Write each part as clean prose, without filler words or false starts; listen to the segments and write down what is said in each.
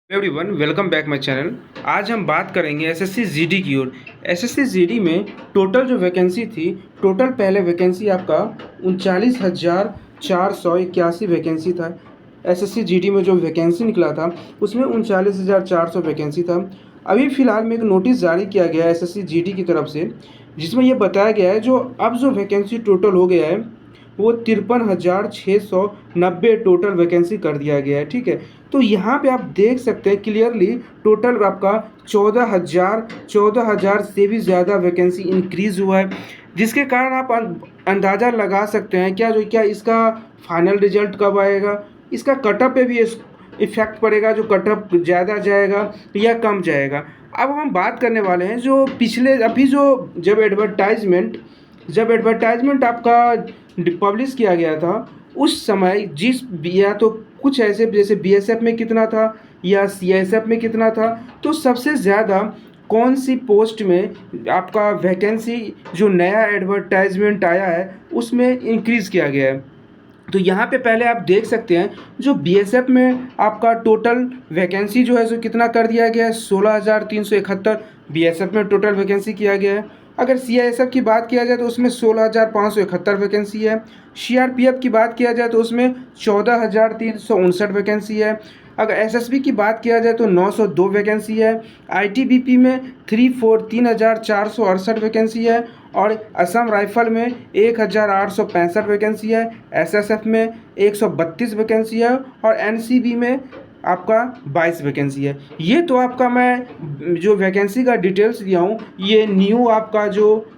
Everyone welcome back my channel. आज हम बात करेंगे एसएससी जीडी की ओर। एसएससी जीडी में टोटल जो वैकेंसी थी, टोटल पहले वैकेंसी आपका 39,481 वैकेंसी था। एसएससी जीडी में जो वैकेंसी निकला था उसमें 39,400 वैकेंसी था। अभी फ़िलहाल में एक नोटिस जारी किया गया है एसएससी जीडी की तरफ से, जिसमें ये बताया गया है जो अब जो वैकेंसी टोटल हो गया है वो 53,690 टोटल वैकेंसी कर दिया गया है। ठीक है, तो यहाँ पे आप देख सकते हैं क्लियरली टोटल आपका 14,000 से भी ज़्यादा वैकेंसी इंक्रीज़ हुआ है, जिसके कारण आप अंदाज़ा लगा सकते हैं क्या इसका फाइनल रिजल्ट कब आएगा, इसका कटअप पे भी इफ़ेक्ट पड़ेगा, जो कटअप ज़्यादा जाएगा या कम जाएगा। अब हम बात करने वाले हैं जो पिछले अभी जो जब एडवर्टाइजमेंट आपका पब्लिश किया गया था उस समय जिस या तो कुछ ऐसे जैसे बीएसएफ में कितना था या सीआईएसएफ में कितना था, तो सबसे ज़्यादा कौन सी पोस्ट में आपका वैकेंसी जो नया एडवर्टाइजमेंट आया है उसमें इंक्रीज़ किया गया है। तो यहाँ पे पहले आप देख सकते हैं जो बीएसएफ में आपका टोटल वैकेंसी जो है सो कितना कर दिया गया है, 16,371 बीएसएफ में टोटल वैकेंसी किया गया है। अगर सीआईएसएफ की बात किया जाए तो उसमें 16,571 वैकेंसी है। सीआरपीएफ की बात किया जाए तो उसमें 14,359 वैकेंसी है। अगर एसएसबी की बात किया जाए तो 902 वैकेंसी है। आईटीबीपी में 3,468 वैकेंसी है और असम राइफल में 1,865 वैकेंसी है। एसएसएफ में 132 वैकेंसी है और एनसीबी में आपका 22 वैकेंसी है। ये तो आपका मैं जो वैकेंसी का डिटेल्स दिया हूँ, ये न्यू आपका जो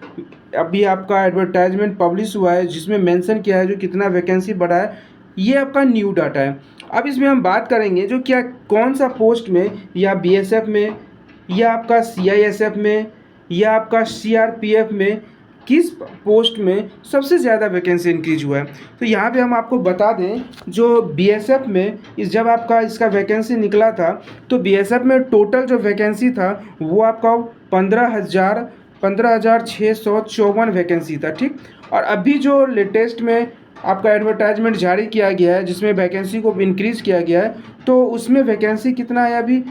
अभी आपका एडवर्टाइजमेंट पब्लिश हुआ है जिसमें मेंशन किया है जो कितना वैकेंसी बढ़ा है, ये आपका न्यू डाटा है। अब इसमें हम बात करेंगे जो क्या कौन सा पोस्ट में या बीएसएफ में या आपका सीआईएसएफ में या आपका सीआरपीएफ में किस पोस्ट में सबसे ज़्यादा वैकेंसी इंक्रीज हुआ है। तो यहाँ पे हम आपको बता दें जो बीएसएफ में जब आपका इसका वैकेंसी निकला था तो बीएसएफ में टोटल जो वैकेंसी था वो आपका 15,654 वैकेंसी था। ठीक, और अभी जो लेटेस्ट में आपका एडवर्टाइजमेंट जारी किया गया है जिसमें वैकेंसी को इंक्रीज़ किया गया है, तो उसमें वैकेंसी कितना है, अभी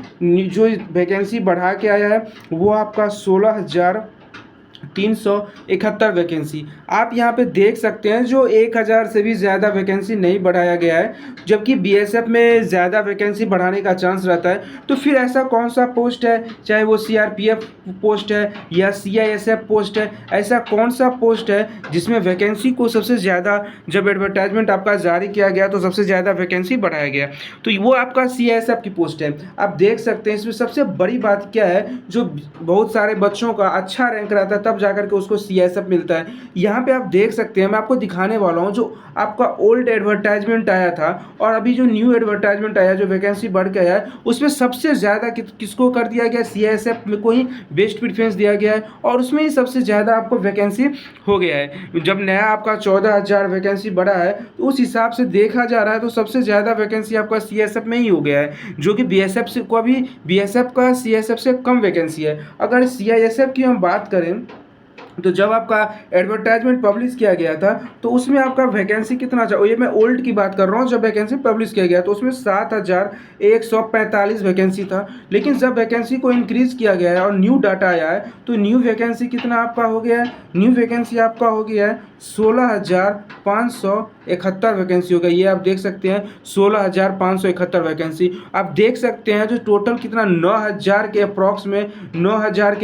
जो वैकेंसी बढ़ा के आया है वो आपका 16,371 वैकेंसी। आप यहाँ पे देख सकते हैं जो 1,000 से भी ज़्यादा वैकेंसी नहीं बढ़ाया गया है, जबकि बीएसएफ में ज़्यादा वैकेंसी बढ़ाने का चांस रहता है। तो फिर ऐसा कौन सा पोस्ट है, चाहे वो सीआरपीएफ पोस्ट है या सीआईएसएफ पोस्ट है, ऐसा कौन सा पोस्ट है जिसमें वैकेंसी को सबसे ज़्यादा जब एडवर्टाइजमेंट आपका जारी किया गया तो सबसे ज़्यादा वैकेंसी बढ़ाया गया, तो वो आपका सीआईएसएफ की पोस्ट है। आप देख सकते हैं इसमें सबसे बड़ी बात क्या है, जो बहुत सारे बच्चों का अच्छा रैंक रहता है तब जाकर के उसको सीआईएसएफ मिलता है। यहाँ पे आप देख सकते हैं, मैं आपको दिखाने वाला हूँ जो आपका ओल्ड एडवर्टाइजमेंट आया था और अभी जो न्यू एडवर्टाइजमेंट आया जो वैकेंसी बढ़ के आया है उसमें सबसे ज़्यादा किसको कर दिया गया, सीआईएसएफ में को ही बेस्ट प्रेफरेंस दिया गया है और उसमें ही सबसे ज़्यादा आपको वैकेंसी हो गया है। जब नया आपका 14,000 वैकेंसी बढ़ा है तो उस हिसाब से देखा जा रहा है तो सबसे ज़्यादा वैकेंसी आपका सीआईएसएफ में ही हो गया है, जो कि बीएसएफ से को भी बीएसएफ का सीआईएसएफ से कम वैकेंसी है। अगर सीआईएसएफ की हम बात करें तो जब आपका एडवर्टाइजमेंट पब्लिश किया गया था तो उसमें आपका वैकेंसी कितना था, ये मैं ओल्ड की बात कर रहा हूँ, जब वैकेंसी पब्लिश किया गया तो उसमें 7,145 वैकेंसी था। लेकिन जब वैकेंसी को इंक्रीज़ किया गया है और न्यू डाटा आया है तो न्यू वैकेंसी कितना आपका हो गया है, न्यू वैकेंसी आपका हो गया है 16,571 वैकेंसी हो गई। ये आप देख सकते हैं 16,571 वैकेंसी। आप देख सकते हैं जो टोटल कितना 9,000 के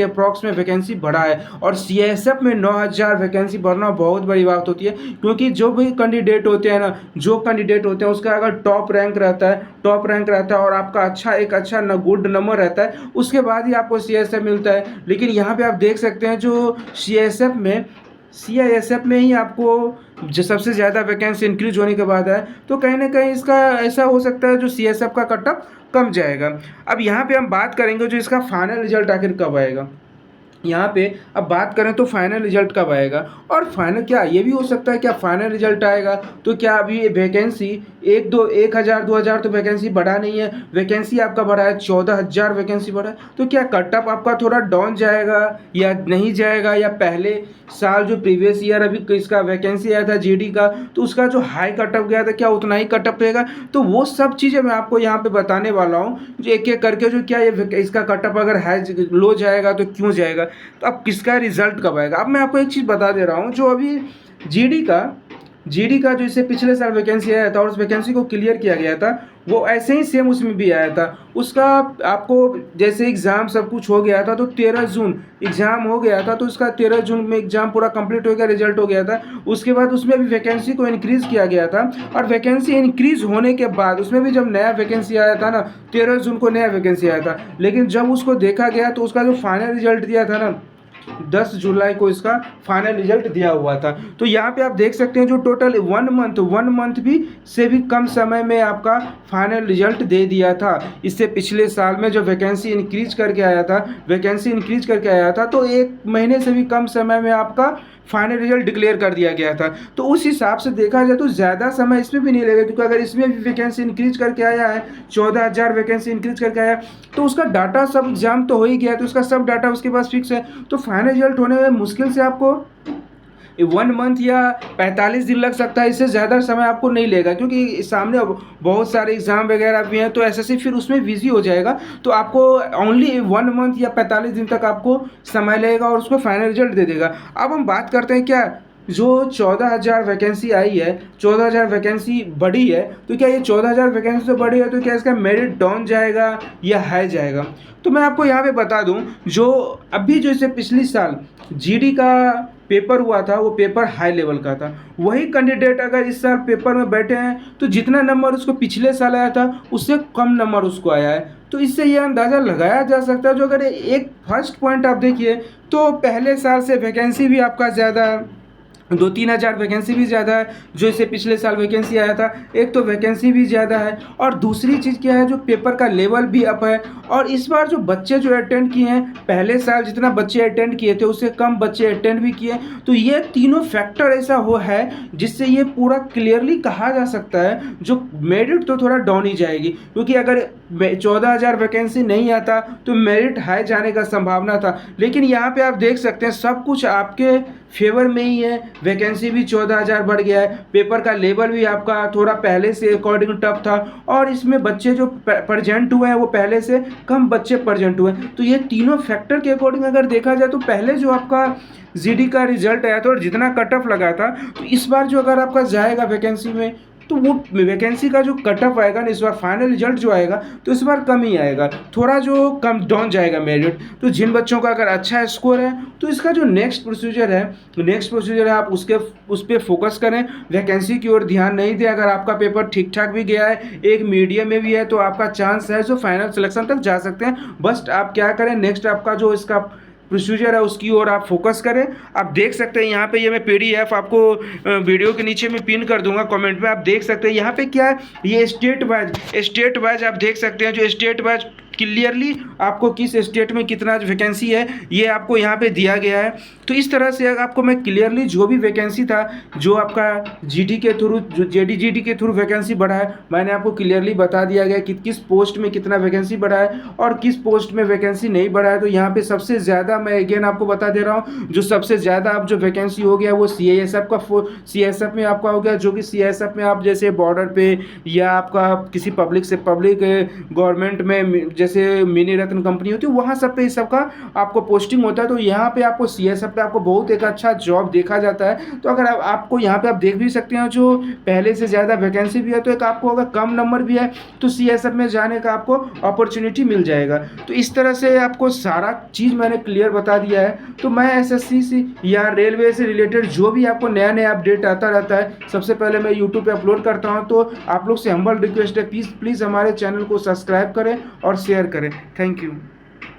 अप्रॉक्स में वैकेंसी बढ़ा है और सीआईएसएफ में 9,000 वैकेंसी बढ़ना बहुत बड़ी बात होती है, क्योंकि जो भी कैंडिडेट होते हैं उसका अगर टॉप रैंक रहता है और आपका एक अच्छा गुड नंबर रहता है उसके बाद ही आपको सीआईएसएफ मिलता है। लेकिन यहाँ पे आप देख सकते हैं जो सीआईएसएफ में ही आपको जो सबसे ज़्यादा वैकेंसी इंक्रीज होने के बाद है, तो कहीं ना कहीं इसका ऐसा हो सकता है जो सीआईएसएफ का कटअप कम जाएगा। अब यहाँ पे हम बात करेंगे जो इसका फाइनल रिजल्ट आखिर कब आएगा। यहाँ पे अब बात करें तो फाइनल रिजल्ट कब आएगा, और फाइनल क्या ये भी हो सकता है, क्या फाइनल रिजल्ट आएगा तो क्या अभी ये वैकेंसी 1,000 2,000 तो वैकेंसी बढ़ा नहीं है, वैकेंसी आपका बढ़ा है 14,000 वैकेंसी बढ़ा है, तो क्या कट ऑफ आपका थोड़ा डाउन जाएगा या नहीं जाएगा, या पहले साल जो प्रीवियस ईयर अभी इसका वैकेंसी आया था जीडी का तो उसका जो हाई कट ऑफ गया था क्या उतना ही कट ऑफ रहेगा। तो वो सब चीज़ें मैं आपको यहाँ पे बताने वाला हूँ, जो एक एक करके जो क्या ये इसका कट ऑफ अगर हाई लो जाएगा तो क्यों जाएगा, तो अब किसका रिजल्ट कब आएगा। अब मैं आपको एक चीज़ बता दे रहा हूँ, जो अभी जीडी का जीडी का जो इससे पिछले साल वैकेंसी आया था और उस वैकेंसी को क्लियर किया गया था, वो ऐसे ही सेम उसमें भी आया था। उसका आपको जैसे एग्ज़ाम सब कुछ हो गया था तो 13 जून एग्ज़ाम हो गया था, तो उसका 13 जून में एग्ज़ाम पूरा कंप्लीट हो गया, रिजल्ट हो गया था। उसके बाद उसमें भी वैकेंसी को इंक्रीज़ किया गया था, और वैकेंसी इंक्रीज़ होने के बाद उसमें भी जब नया वैकेंसी आया था ना, 13 जून को नया वैकेंसी आया था, लेकिन जब उसको देखा गया तो उसका जो फाइनल रिजल्ट दिया था ना, 10 जुलाई को इसका फाइनल रिजल्ट दिया हुआ था। तो यहाँ पे आप देख सकते हैं जो टोटल 1 मंथ भी से भी कम समय में आपका फाइनल रिजल्ट दे दिया था। इससे पिछले साल में जो वैकेंसी इंक्रीज करके आया था तो 1 महीने से भी कम समय में आपका फाइनल रिजल्ट डिक्लेयर कर दिया गया था। तो उस हिसाब से देखा जाए तो ज़्यादा समय इसमें भी नहीं लगेगा, क्योंकि अगर इसमें भी वैकेंसी इंक्रीज करके आया है, 14,000 वैकेंसी इंक्रीज करके आया है, तो उसका डाटा सब एग्जाम तो हो ही गया, तो उसका सब डाटा उसके पास फिक्स है। तो फाइनल रिजल्ट होने में मुश्किल से आपको 1 मंथ या 45 दिन लग सकता है, इससे ज़्यादा समय आपको नहीं लेगा, क्योंकि सामने अब बहुत सारे एग्ज़ाम वगैरह भी हैं, तो एसएससी फिर उसमें बिजी हो जाएगा। तो आपको ओनली 1 मंथ या 45 दिन तक आपको समय लगेगा और उसको फाइनल रिजल्ट दे देगा। अब हम बात करते हैं क्या जो 14,000 वैकेंसी आई है, 14,000 वैकेंसी बढ़ी है, तो क्या ये 14,000 वैकेंसी तो बढ़ी है तो क्या इसका मेरिट डाउन जाएगा या हाई जाएगा। तो मैं आपको यहाँ पे बता दूँ, जो अभी जो इससे पिछली साल जीडी का पेपर हुआ था वो पेपर हाई लेवल का था, वही कैंडिडेट अगर इस साल पेपर में बैठे हैं तो जितना नंबर उसको पिछले साल आया था उससे कम नंबर उसको आया है। तो इससे ये अंदाज़ा लगाया जा सकता है, जो अगर एक फर्स्ट पॉइंट आप देखिए तो पहले साल से वैकेंसी भी आपका ज़्यादा है, 2-3 हज़ार वैकेंसी भी ज़्यादा है जो इससे पिछले साल वैकेंसी आया था। एक तो वैकेंसी भी ज़्यादा है, और दूसरी चीज़ क्या है, जो पेपर का लेवल भी अप है। और इस बार जो बच्चे जो अटेंड किए हैं, पहले साल जितना बच्चे अटेंड किए थे उससे कम बच्चे अटेंड भी किए। तो ये तीनों फैक्टर ऐसा हो है जिससे ये पूरा क्लियरली कहा जा सकता है जो मेरिट तो थोड़ा डाउन ही जाएगी, क्योंकि अगर 14,000 वैकेंसी नहीं आता तो मेरिट हाई जाने का संभावना था। लेकिन यहाँ पे आप देख सकते हैं सब कुछ आपके फेवर में ही है, वैकेंसी भी 14,000 बढ़ गया है, पेपर का लेवल भी आपका थोड़ा पहले से अकॉर्डिंग टफ था, और इसमें बच्चे जो प्रेजेंट हुए हैं वो पहले से कम बच्चे प्रेजेंट हुए हैं। तो ये तीनों फैक्टर के अकॉर्डिंग अगर देखा जाए तो पहले जो आपका जीडी का रिजल्ट आया था और जितना कट ऑफ लगा था, तो इस बार जो अगर आपका जाएगा वैकेंसी में तो वो वैकेंसी का जो कट ऑफ आएगा ना इस बार फाइनल रिजल्ट जो आएगा तो इस बार कम ही आएगा, थोड़ा जो कम डाउन जाएगा मेरिट। तो जिन बच्चों का अगर अच्छा स्कोर है तो इसका जो नेक्स्ट प्रोसीजर है आप उस पर फोकस करें, वैकेंसी की ओर ध्यान नहीं दें। अगर आपका पेपर ठीक ठाक भी गया है, एक मीडियम में भी है, तो आपका चांस है जो फाइनल सिलेक्शन तक जा सकते हैं। बस आप क्या करें, नेक्स्ट आपका जो इसका प्रोसीजर है उसकी ओर आप फोकस करें। आप देख सकते हैं यहाँ पे ये मैं पीडीएफ आपको वीडियो के नीचे में पिन कर दूंगा कमेंट में, आप देख सकते हैं यहाँ पे क्या है, ये स्टेट वाइज आप देख सकते हैं, जो स्टेट वाइज क्लियरली आपको किस स्टेट में कितना वैकेंसी है ये आपको यहाँ पे दिया गया है। तो इस तरह से आपको मैं क्लियरली जो भी वैकेंसी था, जो आपका जीडी के थ्रू, जो जीडी के थ्रू वैकेंसी बढ़ा है, मैंने आपको क्लियरली बता दिया गया कि किस पोस्ट में कितना वैकेंसी बढ़ा है और किस पोस्ट में वैकेंसी नहीं बढ़ा है। तो यहाँ पे सबसे ज़्यादा मैं अगेन आपको बता दे रहा हूँ, जो सबसे ज़्यादा अब जो वैकेंसी हो गया वो CISF में आपका हो गया, जो कि CISF में आप जैसे बॉर्डर पे या आपका किसी पब्लिक से पब्लिक गवर्नमेंट में जैसे मिनी रत्न कंपनी होती है वहाँ सब पे इस सब का आपको पोस्टिंग होता है। तो यहाँ पे आपको CISF पे आपको बहुत एक अच्छा जॉब देखा जाता है। तो अगर आपको यहाँ पे आप देख भी सकते हैं जो पहले से ज़्यादा वैकेंसी भी है, तो एक आपको अगर कम नंबर भी है तो CISF में जाने का आपको अपॉर्चुनिटी मिल जाएगा। तो इस तरह से आपको सारा चीज़ मैंने क्लियर बता दिया है। तो मैं SSC से या रेलवे से रिलेटेड जो भी आपको नया नया अपडेट आता रहता है, सबसे पहले मैं यूट्यूब पे अपलोड करता हूँ। तो आप लोग से हम्बल रिक्वेस्ट है, प्लीज़ हमारे चैनल को सब्सक्राइब करें और शेयर करें। Thank you.